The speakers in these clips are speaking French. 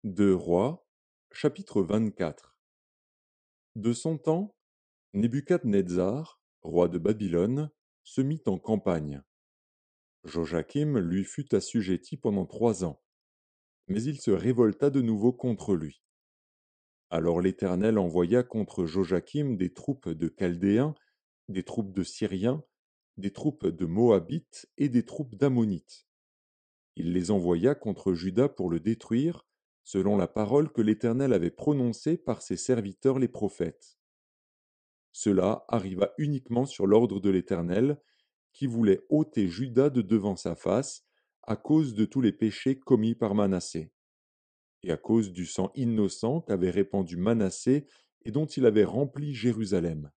Deux Rois, chapitre 24. De son temps, Nebuchadnezzar, roi de Babylone, se mit en campagne. Joachim lui fut assujetti pendant 3 ans, mais il se révolta de nouveau contre lui. Alors l'Éternel envoya contre Joachim des troupes de Chaldéens, des troupes de Syriens, des troupes de Moabites et des troupes d'Ammonites. Il les envoya contre Juda pour le détruire, selon la parole que l'Éternel avait prononcée par ses serviteurs les prophètes. Cela arriva uniquement sur l'ordre de l'Éternel, qui voulait ôter Juda de devant sa face, à cause de tous les péchés commis par Manassé, et à cause du sang innocent qu'avait répandu Manassé et dont il avait rempli Jérusalem.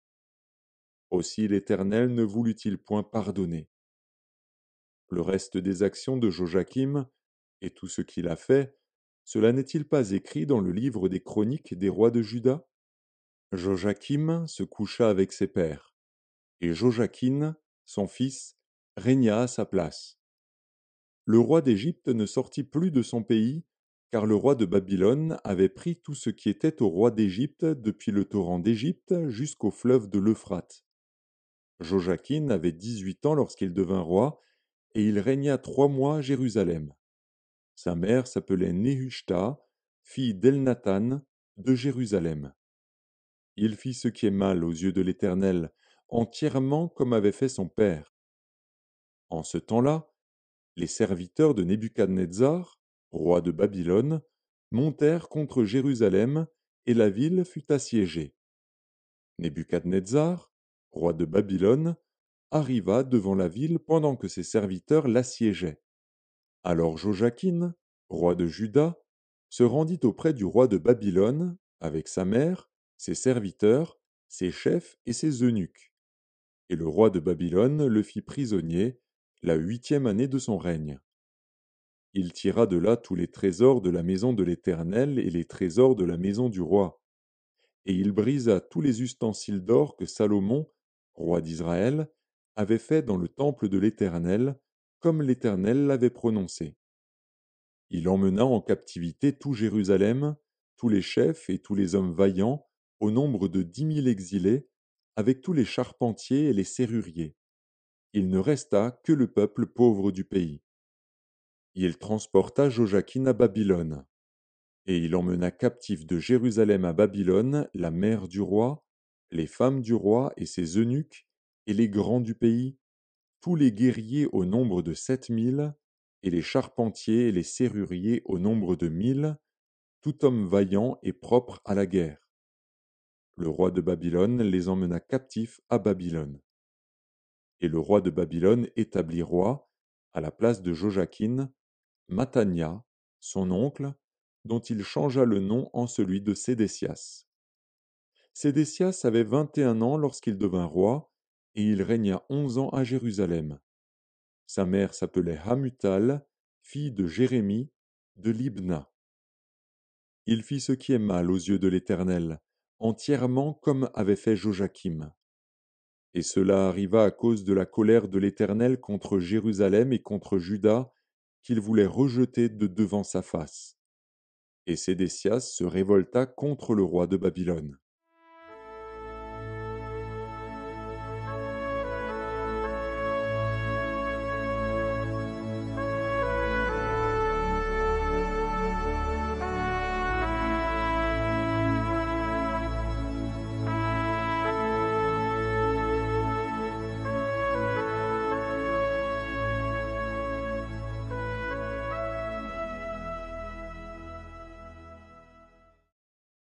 Aussi l'Éternel ne voulut-il point pardonner. Le reste des actions de Joachim, et tout ce qu'il a fait, cela n'est-il pas écrit dans le livre des chroniques des rois de Juda? Joachim se coucha avec ses pères, et Joachim, son fils, régna à sa place. Le roi d'Égypte ne sortit plus de son pays, car le roi de Babylone avait pris tout ce qui était au roi d'Égypte depuis le torrent d'Égypte jusqu'au fleuve de l'Euphrate. Joachim avait 18 ans lorsqu'il devint roi, et il régna 3 mois à Jérusalem. Sa mère s'appelait Nehushta, fille d'Elnathan, de Jérusalem. Il fit ce qui est mal aux yeux de l'Éternel, entièrement comme avait fait son père. En ce temps-là, les serviteurs de Nebuchadnezzar, roi de Babylone, montèrent contre Jérusalem, et la ville fut assiégée. Nebuchadnezzar, roi de Babylone, arriva devant la ville pendant que ses serviteurs l'assiégeaient. Alors Joachim, roi de Juda, se rendit auprès du roi de Babylone, avec sa mère, ses serviteurs, ses chefs et ses eunuques. Et le roi de Babylone le fit prisonnier la 8e année de son règne. Il tira de là tous les trésors de la maison de l'Éternel et les trésors de la maison du roi. Et il brisa tous les ustensiles d'or que Salomon, roi d'Israël, avait fait dans le temple de l'Éternel, comme l'Éternel l'avait prononcé. Il emmena en captivité tout Jérusalem, tous les chefs et tous les hommes vaillants, au nombre de 10 000 exilés, avec tous les charpentiers et les serruriers. Il ne resta que le peuple pauvre du pays. Il transporta Joachim à Babylone, et il emmena captif de Jérusalem à Babylone la mère du roi, les femmes du roi et ses eunuques, et les grands du pays, tous les guerriers au nombre de 7 000, et les charpentiers et les serruriers au nombre de 1 000, tout homme vaillant et propre à la guerre. Le roi de Babylone les emmena captifs à Babylone. Et le roi de Babylone établit roi, à la place de Joachim, Mathania, son oncle, dont il changea le nom en celui de Sédécias. Sédécias avait 21 ans lorsqu'il devint roi, et il régna 11 ans à Jérusalem. Sa mère s'appelait Hamutal, fille de Jérémie, de Libna. Il fit ce qui est mal aux yeux de l'Éternel, entièrement comme avait fait Joachim. Et cela arriva à cause de la colère de l'Éternel contre Jérusalem et contre Juda, qu'il voulait rejeter de devant sa face. Et Sédécias se révolta contre le roi de Babylone.